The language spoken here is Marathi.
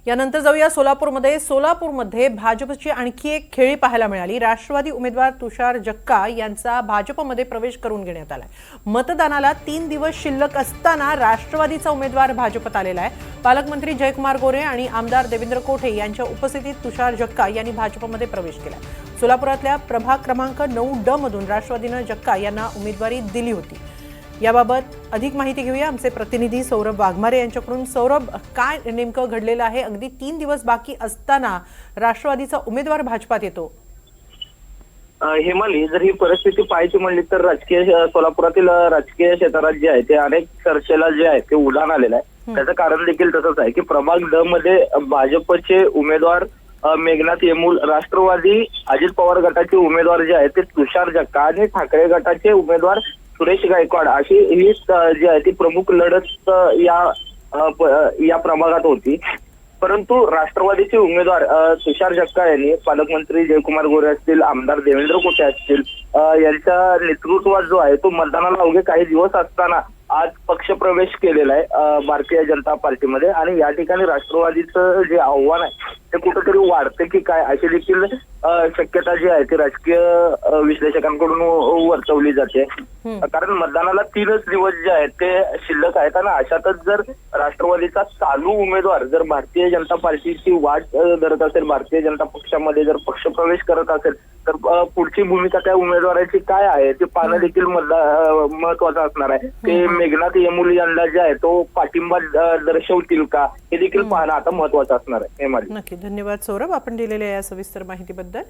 यानंतर जाऊया सोलापूरमध्ये भाजपची आणखी एक खेळी पाहायला मिळाली। राष्ट्रवादी उमेदवार तुषार जक्का यांचा भाजपमध्ये प्रवेश करून घेण्यात आलाय। मतदानाला 3 दिवस शिल्लक असताना राष्ट्रवादीचा उमेदवार भाजपत आलेला आहे। पालकमंत्री जयकुमार गोरे आणि आमदार देवेंद्र कोठे यांच्या उपस्थितीत तुषार जक्का यांनी भाजपमध्ये प्रवेश केला। सोलापुरातल्या प्रभाग क्रमांक 9D मधून राष्ट्रवादीने जक्का यांना उमेदवारी दिली होती। याबाबत अधिक माहिती घेऊया आमचे प्रतिनिधी सौरभ वाघमारे यांच्याकडून। सौरभ, काय नेमकं घडलेलं आहे? अगदी 3 दिवस बाकी असताना राष्ट्रवादीचा उमेदवार भाजपात येतो। हेमाली, जर ही परिस्थिती पाहायची म्हणली तर सोलापुरातील राजकीय क्षेत्रात जे आहे ते अनेक चर्चेला जे आहे ते उधाण आलेलं आहे। त्याचं कारण देखील तसंच आहे की प्रभाग ड मध्ये भाजपचे उमेदवार मेघनाथ येमूल, राष्ट्रवादी अजित पवार गटाचे उमेदवार जे आहेत ते तुषार जक्का आणि ठाकरे गटाचे उमेदवार सुरेश गायकवाड अशी ही जी आहे ती प्रमुख लढत या प्रभागात होती। परंतु राष्ट्रवादीचे उमेदवार तुषार जक्का यांनी पालकमंत्री जयकुमार गोरे असतील, आमदार देवेंद्र कोठे असतील यांच्या नेतृत्वात जो आहे तो मतदानाला अवघे काही दिवस असताना आज पक्षप्रवेश केलेला आहे भारतीय जनता पार्टीमध्ये। आणि या ठिकाणी राष्ट्रवादीचं जे आव्हान आहे ते कुठेतरी वाढते की काय अशी देखील शक्यता जी आहे ती राजकीय विश्लेषकांकडून वर्तवली जाते। कारण मतदानाला 3च दिवस जे आहेत ते शिल्लक आहेत आणि अशातच जर राष्ट्रवादीचा चालू उमेदवार जर भारतीय जनता पार्टीची वाट धरत असेल, भारतीय जनता पक्षामध्ये जर पक्षप्रवेश करत असेल तर पुढची भूमिका त्या उमेदवाराची काय आहे ते पाहणं देखील महत्वाचं असणार आहे। ते मेघनाथ येमूल यांना जे आहे तो पाठिंबा दर्शवतील का हे देखील पाहणं आता महत्वाचं असणार आहे। नक्की, धन्यवाद सौरभ, आपण दिलेल्या या सविस्तर माहितीबद्दल।